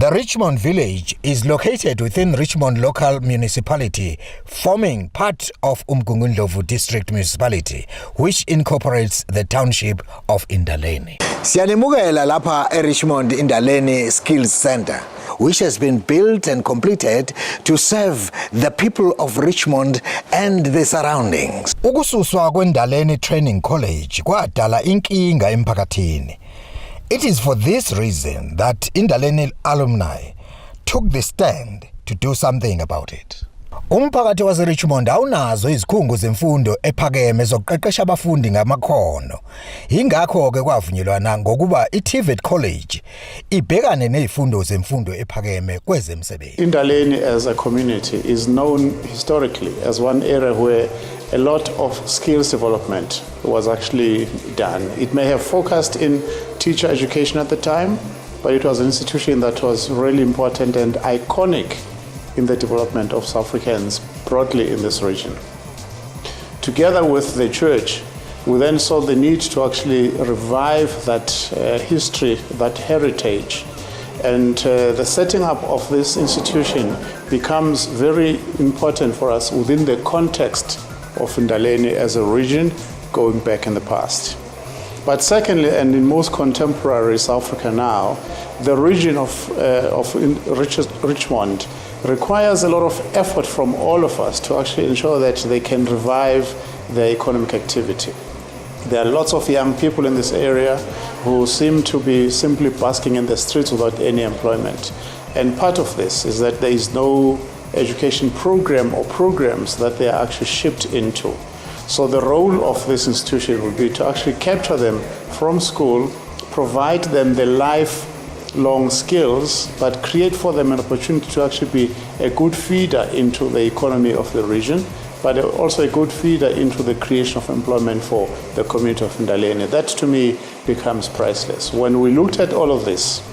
The Richmond village is located within Richmond local municipality, forming part of Umgungundlovu district municipality, which incorporates the township of Indaleni. Siyanimukela lapha eRichmond Indaleni Skills Center, which has been built and completed to serve the people of Richmond and the surroundings. Ukususwa kweNdaleni Training College kwadala inkinga emphakathini. It is for this reason that Indaleni alumni took the stand to do something about it. Umphakathi waseRichmond awunazo izikhungo zemfundo ephakeme zokuqeqesha abafundi ngamakhono. Ingakho ke kwavunyelwana ngokuba iTVET College ibhekane nezifundo zemfundo ephakeme kwezemsebenzi. Indaleni as a community is known historically as one area where a lot of skills development was actually done. It may have focused in teacher education at the time, but it was an institution that was really important and iconic in the development of South Africans broadly in this region. Together with the church, we then saw the need to actually revive that history, that heritage. And the setting up of this institution becomes very important for us within the context of Indaleni as a region going back in the past. But secondly, and in most contemporary South Africa now, the region of Richmond requires a lot of effort from all of us to actually ensure that they can revive their economic activity. There are lots of young people in this area who seem to be simply basking in the streets without any employment. And part of this is that there is no education program or programs that they are actually shipped into. So the role of this institution will be to actually capture them from school, provide them the lifelong skills, but create for them an opportunity to actually be a good feeder into the economy of the region, but also a good feeder into the creation of employment for the community of Indaleni. That to me becomes priceless. When we looked at all of this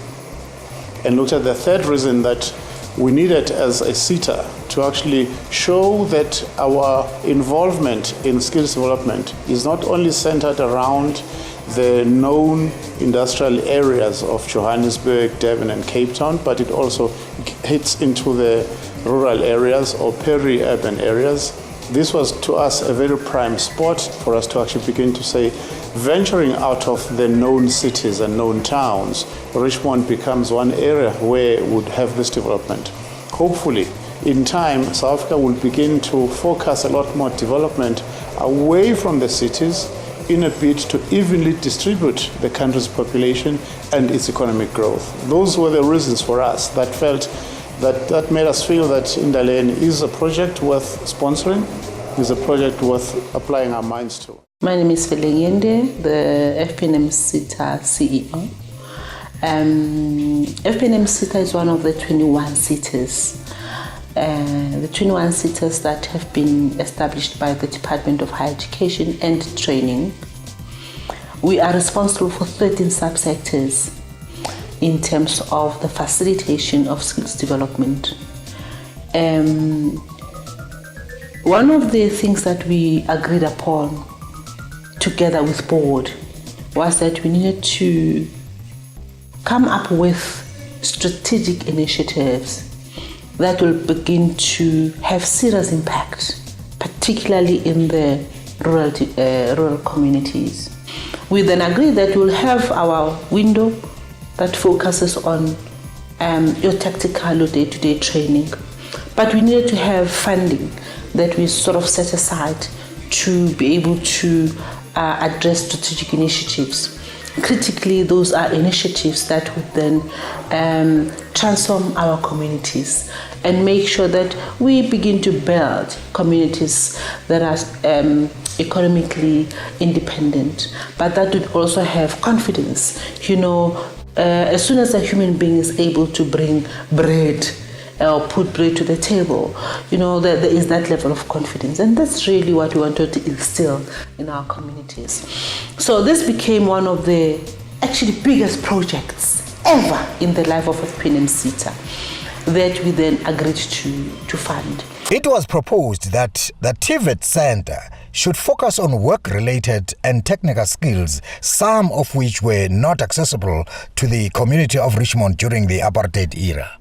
and looked at the third reason that we needed as a SETA to actually show that our involvement in skills development is not only centered around the known industrial areas of Johannesburg, Durban and Cape Town, but it also hits into the rural areas or peri-urban areas. This was to us a very prime spot for us to actually begin to say, venturing out of the known cities and known towns, Richmond becomes one area where we would have this development. Hopefully, in time, South Africa will begin to focus a lot more development away from the cities in a bid to evenly distribute the country's population and its economic growth. Those were the reasons for us that made us feel that Indaleni is a project worth sponsoring, is a project worth applying our minds to. My name is Indaleni, the FPNM SETA CEO. FPNM SETA is one of the 21 cities. The 21 cities that have been established by the Department of Higher Education and Training. We are responsible for 13 subsectors in terms of the facilitation of skills development. One of the things that we agreed upon together with board was that we needed to come up with strategic initiatives that will begin to have serious impact, particularly in the rural communities. We then agreed that we'll have our window that focuses on your tactical or day-to-day training, but we needed to have funding that we sort of set aside to be able to address strategic initiatives. Critically, those are initiatives that would then transform our communities and make sure that we begin to build communities that are economically independent, but that would also have confidence. As soon as a human being is able to bring bread or put bread to the table, there is that level of confidence. And that's really what we wanted to instill in our communities. So this became one of the actually biggest projects ever in the life of FPNM SETA that we then agreed to fund. It was proposed that the TVET Center should focus on work-related and technical skills, some of which were not accessible to the community of Richmond during the apartheid era.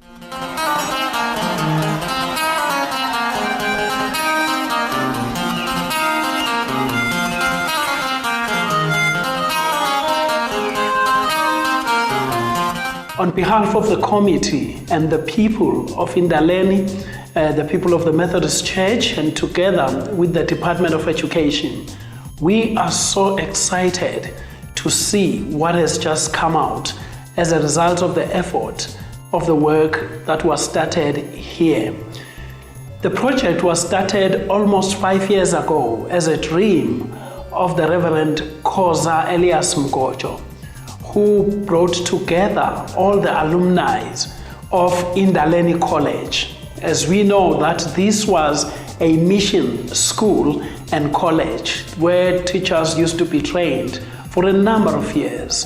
On behalf of the committee and the people of Indaleni, the people of the Methodist Church, and together with the Department of Education, we are so excited to see what has just come out as a result of the effort of the work that was started here. The project was started almost 5 years ago as a dream of the Reverend Khoza Elias Mgojo, who brought together all the alumni of Indaleni College. As we know that this was a mission school and college where teachers used to be trained for a number of years.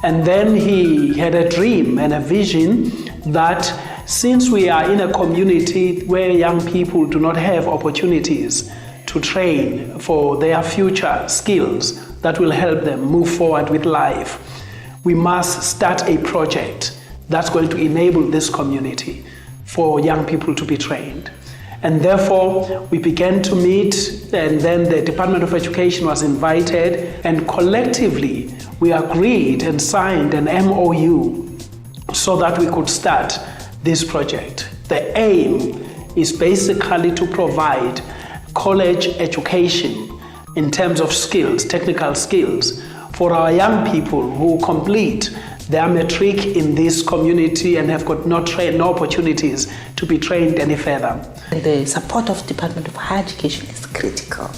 And then he had a dream and a vision that since we are in a community where young people do not have opportunities to train for their future skills that will help them move forward with life, we must start a project that's going to enable this community for young people to be trained. And therefore, we began to meet, and then the Department of Education was invited, and collectively we agreed and signed an MOU so that we could start this project. The aim is basically to provide college education in terms of skills, technical skills, for our young people who complete their matric in this community and have got no opportunities to be trained any further. The support of Department of Higher Education is critical.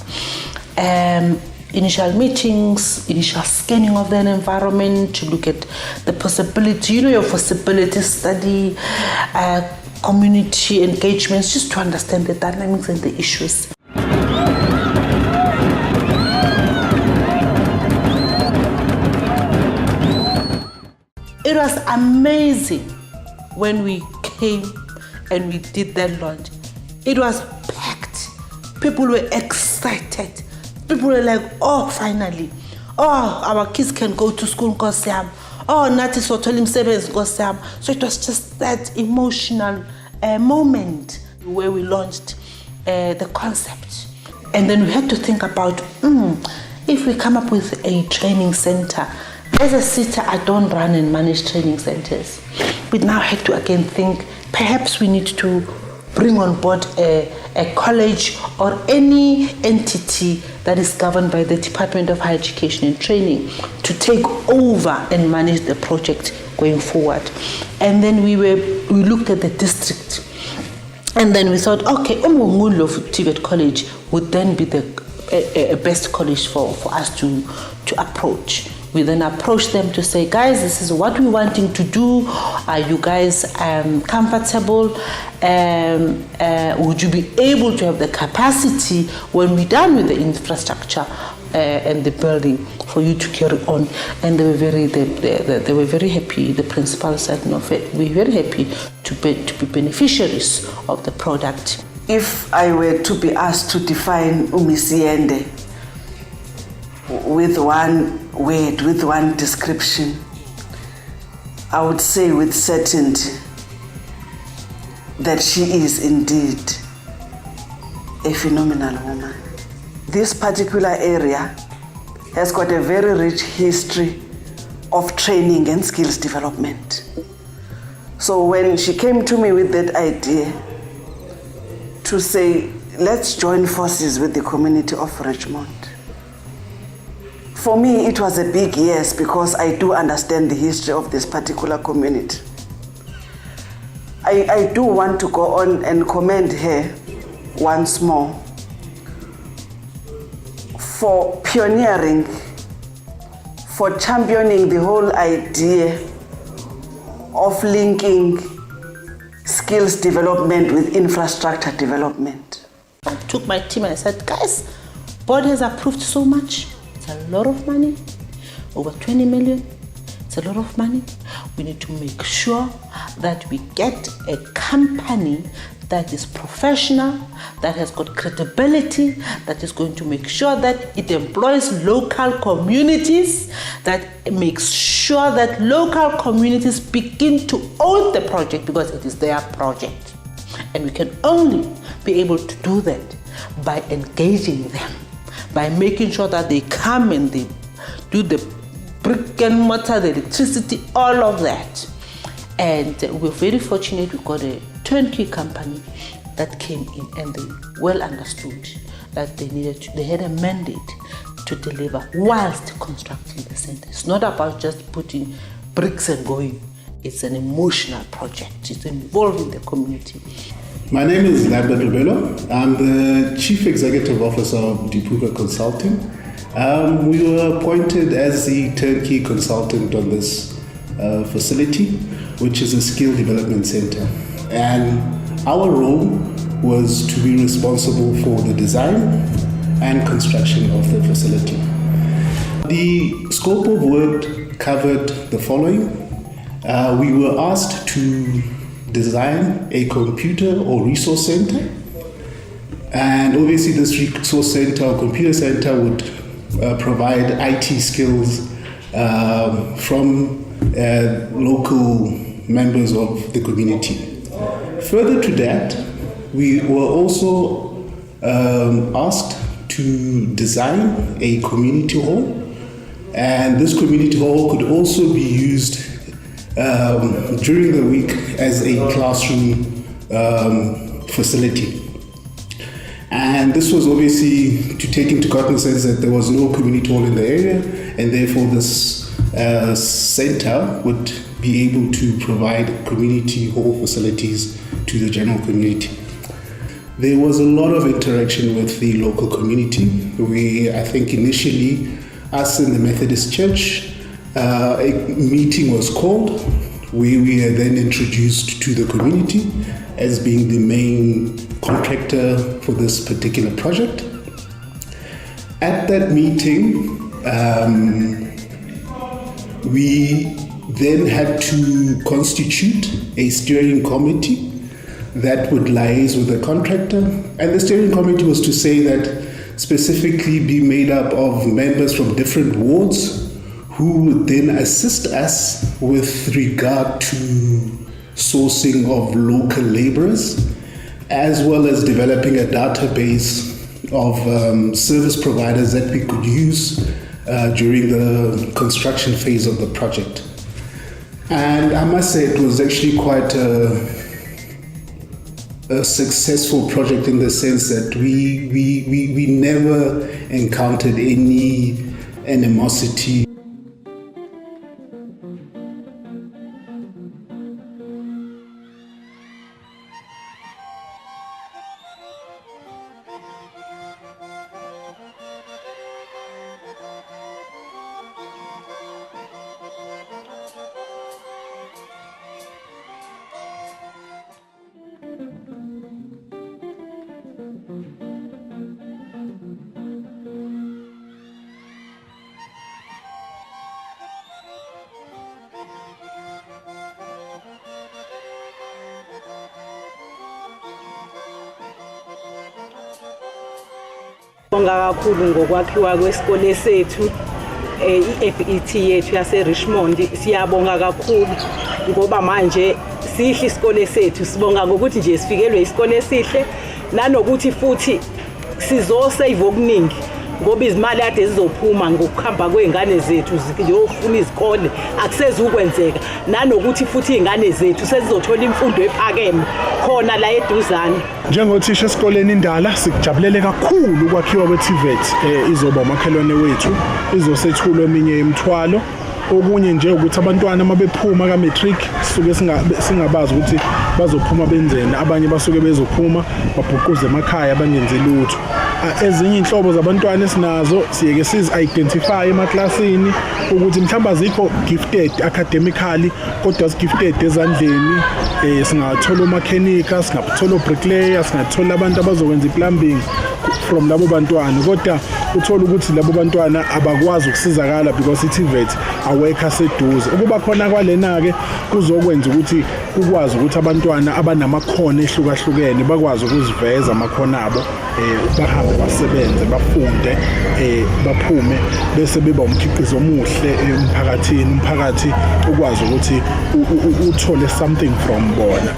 Initial meetings, initial scanning of the environment to look at the possibility, your feasibility study, community engagements, just to understand the dynamics and the issues. It was amazing when we came and we did that launch. It was packed. People were excited. People were like, oh, finally. Oh, our kids can go to school, oh, Nati so told him So it was just that emotional moment where we launched the concept. And then we had to think about, if we come up with a training center. As a sitter, I don't run and manage training centers. We now had to again think, perhaps we need to bring on board a college or any entity that is governed by the Department of Higher Education and Training to take over and manage the project going forward. And then we looked at the district, and then we thought, okay, TVET College would then be the best college for us to approach. We then approached them to say, guys, this is what we're wanting to do. Are you guys comfortable? Would you be able to have the capacity when we're done with the infrastructure and the building for you to carry on? And they were very happy. The principal said, no, we're very happy to be beneficiaries of the product. If I were to be asked to define Umisiende with one word, with one description, I would say with certainty that she is indeed a phenomenal woman. This particular area has got a very rich history of training and skills development. So when she came to me with that idea to say, let's join forces with the community of Richmond, for me, it was a big yes, because I do understand the history of this particular community. I do want to go on and commend her once more for pioneering, for championing the whole idea of linking skills development with infrastructure development. I took my team and I said, guys, board has approved so much. A lot of money, over 20 million. It's a lot of money. We need to make sure that we get a company that is professional, that has got credibility, that is going to make sure that it employs local communities, that makes sure that local communities begin to own the project because it is their project. And we can only be able to do that by engaging them, by making sure that they come and they do the brick and mortar, the electricity, all of that. And we're very fortunate we got a turnkey company that came in and they well understood that they had a mandate to deliver whilst constructing the center. It's not about just putting bricks and going. It's an emotional project. It's involving the community. My name is Lambert Lubelo. I'm the Chief Executive Officer of Dipuka Consulting. We were appointed as the turnkey consultant on this facility, which is a skill development center. And our role was to be responsible for the design and construction of the facility. The scope of work covered the following. We were asked to design a computer or resource center. And obviously this resource center or computer center would provide IT skills from local members of the community. Further to that, we were also asked to design a community hall, and this community hall could also be used during the week as a classroom facility. And this was obviously to take into cognizance that there was no community hall in the area, and therefore this center would be able to provide community hall facilities to the general community. There was a lot of interaction with the local community. I think initially, us in the Methodist Church, a meeting was called where we were then introduced to the community as being the main contractor for this particular project. At that meeting, we then had to constitute a steering committee that would liaise with the contractor. And the steering committee was to say that specifically be made up of members from different wards who would then assist us with regard to sourcing of local laborers, as well as developing a database of service providers that we could use during the construction phase of the project. And I must say it was actually quite a successful project in the sense that we never encountered any animosity. Bonga kakhulu ngokwakhiwa kwesikole sethu iFET yethu yase Richmond. Siyabonga kakhulu ngoba manje sihle isikole sethu. Sibonga ngokuthi nje sifikelwe isikole esihle nanokuthi futhi sizosave okuningi ngoba izimali ade zizophuma ngokuhamba kweingane zethu ziyofuna izikole akusezukwenzeka, nanokuthi futhi izingane zethu sezizothola imfundo ephakeme khona la eduzane. Njengothisha esikoleni Indala sikujabulele kakhulu ukwakhiwa kweTVET. Izoba umakhelwane wethu, izosethula eminye yemithwalo. Okunye nje ukuthi abantwana mabephuma ka matric suke singabazi ukuthi bazophuma benzeni. Abanye basuke bezophuma babhukuze emakhaya bangenze lutho. Ezinye inhlobo zabantwana esinazo siyeke sizi-identify emaklasini ukuthi mhlawumbe azikho gifted academically kodwa gifted ezandleni. Singathola umakhenika, singathola ubricklayer, singathola abantu abazokwenza iplumbing from labo bantwana, kodwa uthola ukuthi labo bantwana abakwazi ukusizakala because iTVET awekho aseduze. Ukuba khona kwalena ke kuzokwenza ukuthi ukwazi ukuthi abantwana abanamakhono ehlukahlukene bakwazi ukuziveza amakhono abo bahambe basebenze bafunde baphume bese beba umkhiqizo omuhle emphakathini umphakathi ukwazi ukuthi uthole something from bona.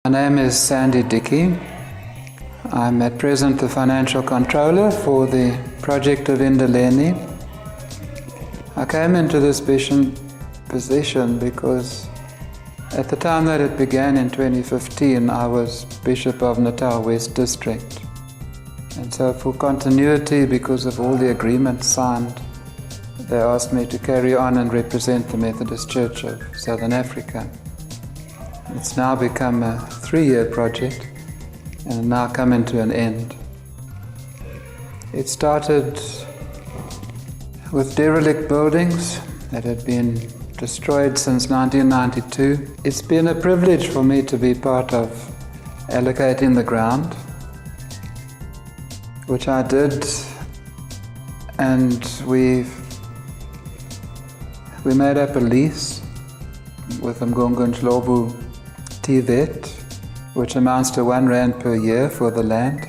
My name is Sandy Dickey. I'm at present the financial controller for the project of Indaleni. I came into this position because at the time that it began in 2015, I was Bishop of Natal West District. And so for continuity, because of all the agreements signed, they asked me to carry on and represent the Methodist Church of Southern Africa. It's now become a 3-year project and now coming to an end. It started with derelict buildings that had been destroyed since 1992. It's been a privilege for me to be part of allocating the ground, which I did, and we made up a lease with Mgongo TVET, which amounts to R1 per year for the land.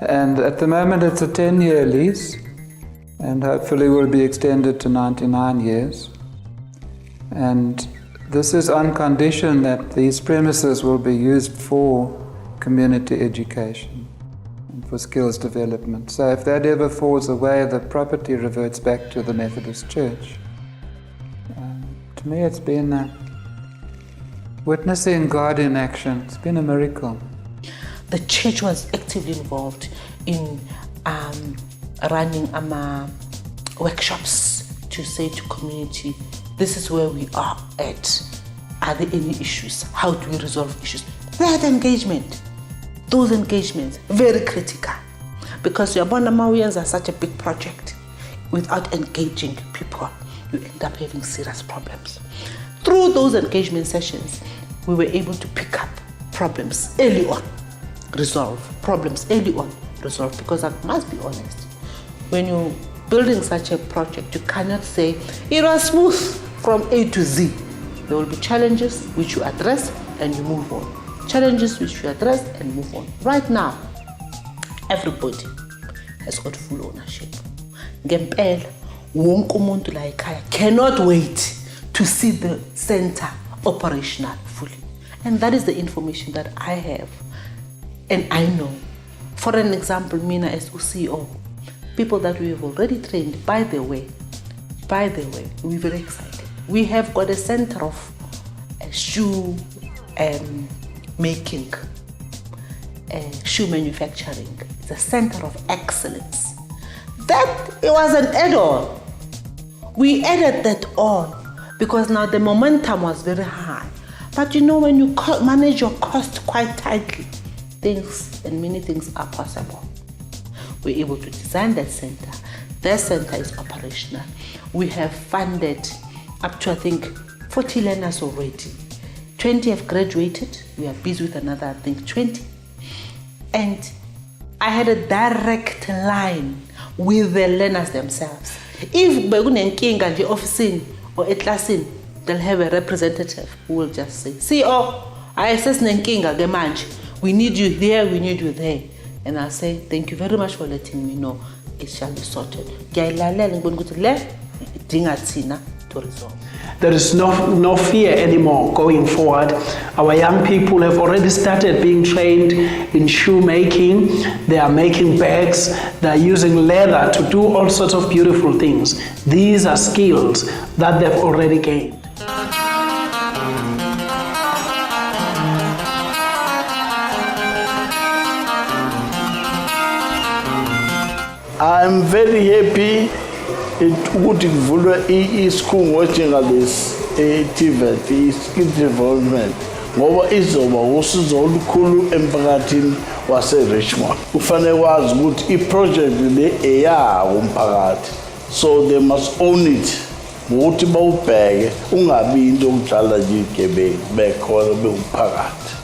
And at the moment it's a 10-year lease, and hopefully will be extended to 99 years. And this is on condition that these premises will be used for community education and for skills development. So if that ever falls away, the property reverts back to the Methodist Church. To me it's been witnessing God in action. It's been a miracle. The church was actively involved in running workshops to say to community, this is where we are at. Are there any issues? How do we resolve issues? That engagement, those engagements, very critical. Because Yabona Mawiyans are such a big project. Without engaging people, you end up having serious problems. Through those engagement sessions, we were able to pick up problems early on, resolve problems early on, resolve. Because I must be honest, when you're building such a project, you cannot say it was smooth from A to Z. There will be challenges which you address and you move on. Challenges which you address and move on. Right now, everybody has got full ownership. Ngempela, wonke umuntu la ekhaya cannot wait to see the center operational fully. And that is the information that I have and I know. For an example, Mina as CEO, people that we have already trained, by the way, we're very excited. We have got a center of shoe making, shoe manufacturing. It's a center of excellence. That it was an add-on. We added that on because now the momentum was very high. But you know, when you manage your cost quite tightly, things and many things are possible. We're able to design that center. That center is operational. We have funded up to, I think, 40 learners already. 20 have graduated. We are busy with another, I think, 20. And I had a direct line with the learners themselves. If bekunenkinga nje office or classini, they'll have a representative who will just say, CEO, I assess nenkinga ke manje. We need you there, we need you there. And I'll say, thank you very much for letting me know. It shall be sorted. To resolve. There is no fear anymore going forward. Our young people have already started being trained in shoemaking. They are making bags. They are using leather to do all sorts of beautiful things. These are skills that they've already gained. I'm very happy ukuthi kuvulwe isikhungo njengalesi TVET, i-skill development, ngoba izoba usizo olukhulu emphakathini wase-Richmond. Kufanele wazi ukuthi i-project le eyawo umphakathi, so they must own it ukuthi bawubheke ungabi into okudlala nje igebengu bekhona bewumphakathi.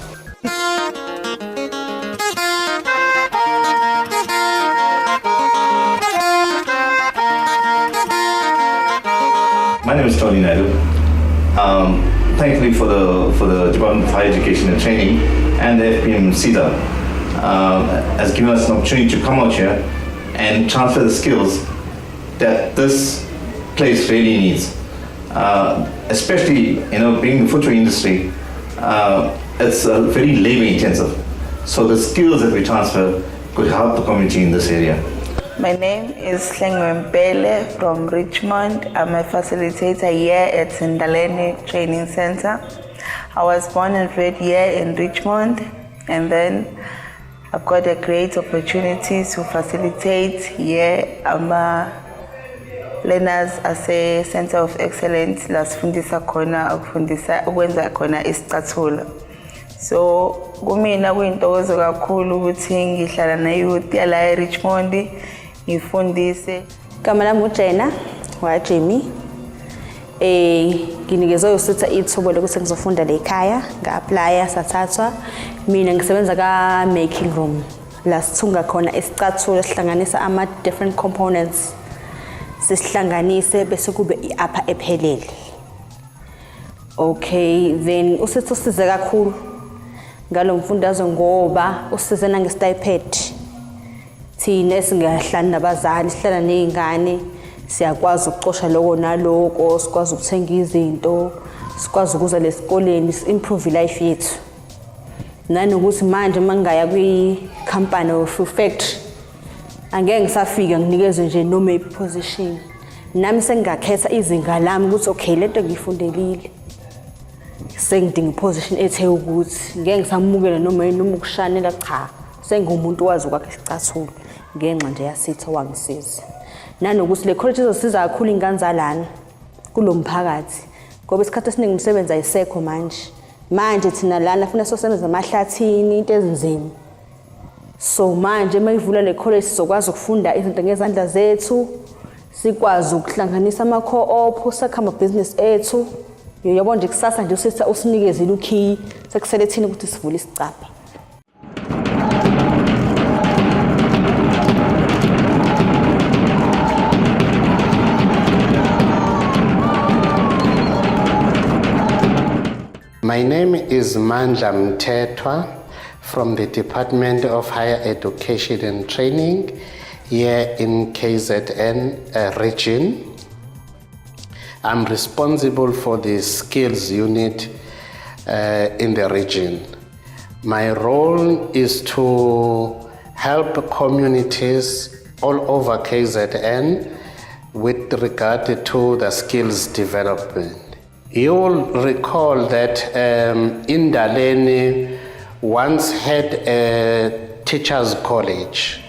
My name is Tony Naidu. Thankfully for the Department of Higher Education and Training and the FPM CEDA has given us an opportunity to come out here and transfer the skills that this place really needs. Especially, being the footwear industry, it's very labor intensive. So the skills that we transfer could help the community in this area. My name is Slengwe Mpele from Richmond. I'm a facilitator here at Indaleni Training Center. I was born and bred here in Richmond, and then I've got a great opportunity to facilitate here. I'm learners as a Center of Excellence lasifundisa khona ukwenza khona isicathulo. So kumina kuyintokozo kakhulu ukuthi ngihlala na youth yala eRichmond ngifundise. Igama lami uJena waJimmy. Nginikezwe usitha ithubo lokuthi ngizofunda la ekhaya, nga-apply sathathwa. Mina ngisebenza ka making room. La sithunga khona isicathulo sihlanganisa ama different components. Sisihlanganise bese kube i-upper ephelele. Okay, then usitha usize kakhulu ngalo mfundazo ngoba usizana ngestipend. Thina singahlala nabazali, sihlala nezingane, siyakwazi ukuxosha lokho naloko, sikwazi ukuthenga izinto, sikwazi ukuza lesikoleni, improve life yethu. Nanokuthi manje mangaya kwi-company or factory angeke ngisafika nginikezwe nje noma i-position. Nami sengakhetha izinga lami ukuthi okay lento ngiyifundelile. Sengidinga i-position ethe ukuthi ngeke ngisamukela noma ukushanela cha. Sengumuntu wazi ukwakhe isicathulo ngenxa nje yasitha wangisiza. Nanokuthi le college izosiza kakhulu inganzalana kulomphakathi ngoba isikhathi esiningi umsebenzi ayisekho manje. Manje thina lana funa sosebenza amahlathini into ezinzima. So manje mayivula le college sizokwazi ukufunda izinto ngezandla zethu, sikwazi ukuhlanganisa ama co-op, sakha ama business ethu. Yabo nje kusasa nje usitha usinikezile ukey sekusele thina ukuthi sivule isicapha. My name is Mandla Mthethwa from the Department of Higher Education and Training here in KZN region. I'm responsible for the skills unit in the region. My role is to help communities all over KZN with regard to the skills development. You will recall that Indaleni once had a teachers' college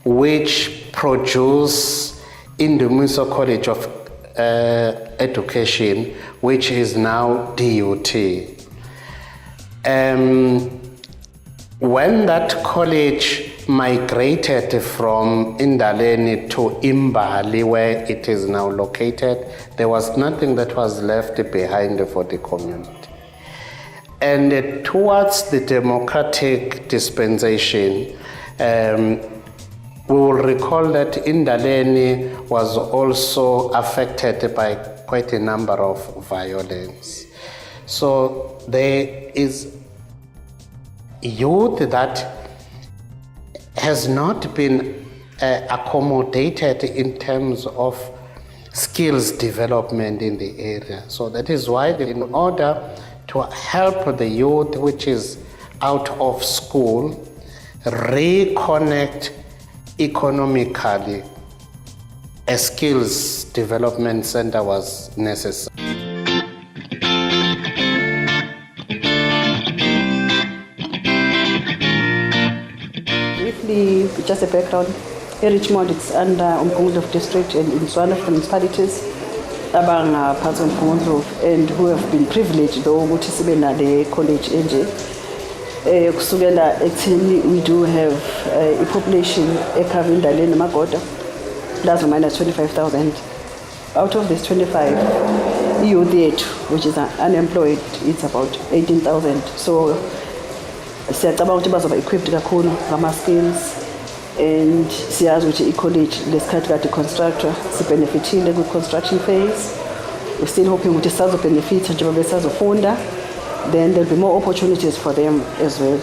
which produced Indumiso College of Education, which is now DUT. When that college migrated from Indaleni to Imbali, where it is now located, there was nothing that was left behind for the community. And towards the democratic dispensation, we will recall that Indaleni was also affected by quite a number of violence. So there is youth that has not been accommodated in terms of skills development in the area. So that is why in order to help the youth which is out of school reconnect economically, a skills development center was necessary. Briefly, just a background. In Richmond, it's under Umgungundlovu district and it's one of the municipalities abang parts of Umgungundlovu and who have been privileged though ukuthi sibe na le college enje. Kusukela ekutheni we do have a population ekhava Indaleni Magoda plus or minus 25,000 out of this 25, youth yethu, which is unemployed, it's about 18,000. So siyacabanga ukuthi bazoba equipped kakhulu ngama-skills, and siyazi ukuthi i-college lesikhathi kade constructor sibenefitile kwi-construction phase. We're still hoping ukuthi sisazobenefitha njengoba besazofunda, then there'll be more opportunities for them as well.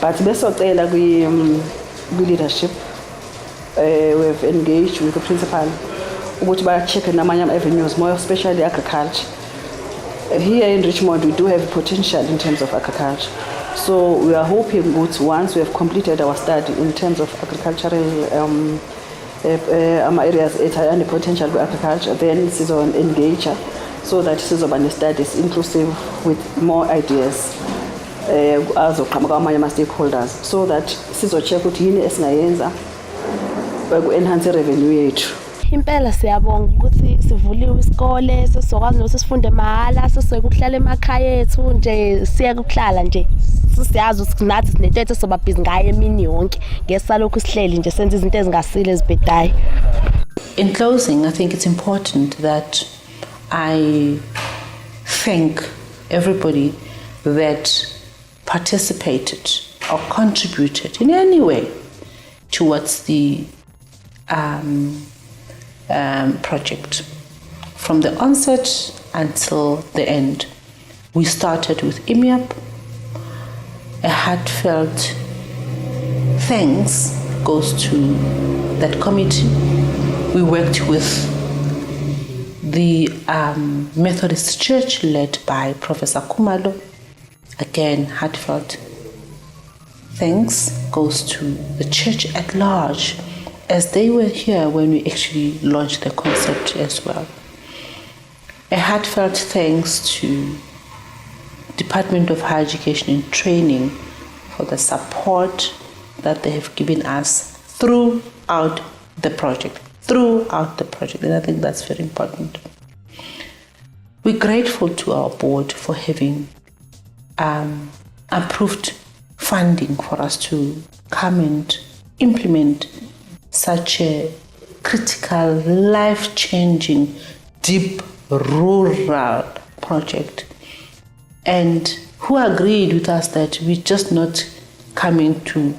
But besocela kwi-leadership, we've engaged with the principal ukuthi ba-check namanye ama-avenues, more especially agriculture. Here in Richmond, we do have potential in terms of agriculture. So we are hoping that once we have completed our study in terms of agricultural areas and the potential for agriculture, then sizon engage so that sizobane studies inclusive with more ideas azoqhamuka amanye ama-stakeholders, so that sizocheck ukuthi yini esingayenza ku-enhance revenue yethu. Impela siyabonga ukuthi sivuliwe isikole, sesizokwazi nokuthi sifunde mahhala, sesizeke ukuhlala emakhaya ethu nje, siye ukuhlala nje. Siyazi ukuthi nathi sinento soba busy ngayo emini yonke, ngesalokhu sihleli nje senza izinto ezingasile ezibhedayo. In closing, I think it's important that I thank everybody that participated or contributed in any way towards the project. From the onset until the end, we started with IMIAP. A heartfelt thanks goes to that committee. We worked with the Methodist Church led by Professor Kumalo. Again, heartfelt thanks goes to the church at large, as they were here when we actually launched the concept as well. A heartfelt thanks to Department of Higher Education and Training for the support that they have given us throughout the project, and I think that's very important. We're grateful to our board for having approved funding for us to come and implement such a critical, life-changing, deep rural project, and who agreed with us that we're just not coming to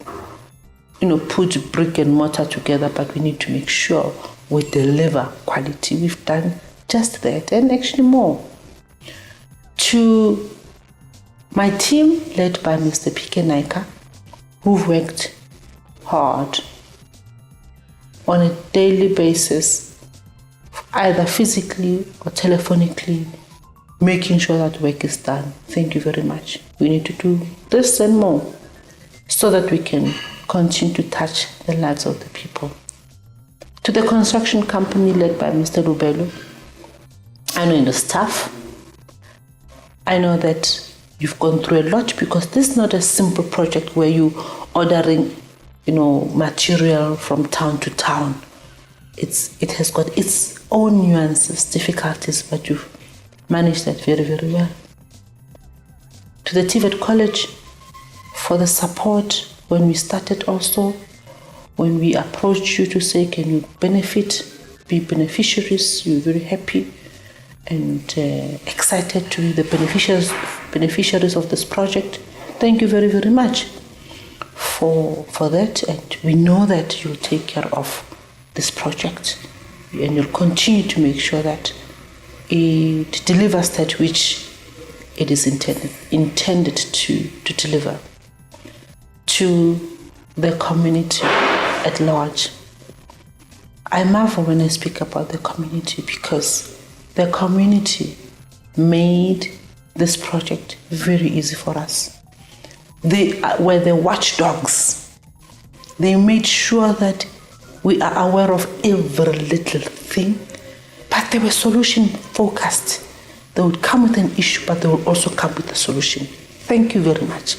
put brick and mortar together, but we need to make sure we deliver quality. We've done just that, and actually more. To my team, led by Mr. P.K. Naika, who've worked hard on a daily basis, either physically or telephonically, making sure that work is done. Thank you very much. We need to do this and more so that we can continue to touch the lives of the people. To the construction company led by Mr. Lubelo, I know in the staff, I know that you've gone through a lot, because this is not a simple project where you ordering, material from town to town. It has got its own nuances, difficulties, but you've managed that very, very well. To the TVET College for the support when we started also, when we approached you to say, can you be beneficiaries, you were very happy and excited to be the beneficiaries of this project. Thank you very, very much for that, and we know that you'll take care of this project and you'll continue to make sure that it delivers that which it is intended to deliver. To the community at large, I marvel when I speak about the community, because the community made this project very easy for us. They were the watchdogs. They made sure that we are aware of every little thing, but they were solution focused. They would come with an issue, but they would also come with a solution. Thank you very much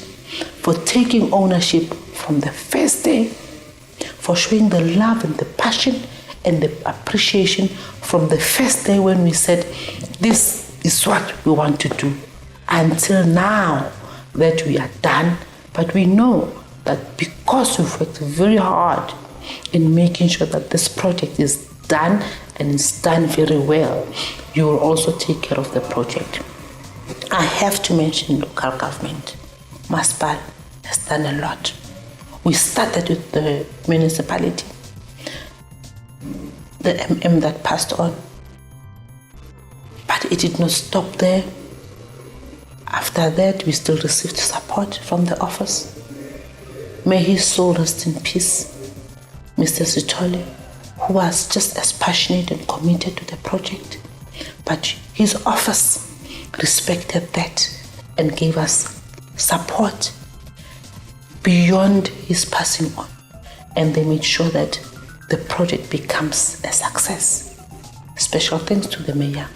for taking ownership from the first day, for showing the love and the passion and the appreciation from the first day when we said, this is what we want to do, until now that we are done. But we know that because we've worked very hard in making sure that this project is done and it's done very well, you will also take care of the project. I have to mention local government. Masipala has done a lot. We started with the municipality, the MM that passed on. But it did not stop there. After that, we still received support from the office. May his soul rest in peace. Mr. Sitole, who was just as passionate and committed to the project, but his office respected that and gave us support beyond his passing on, and they made sure that the project becomes a success. Special thanks to the mayor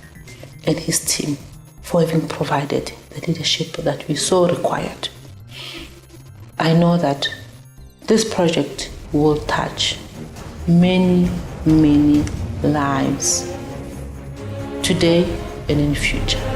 and his team for having provided the leadership that we so required. I know that this project will touch many, many lives today and in the future.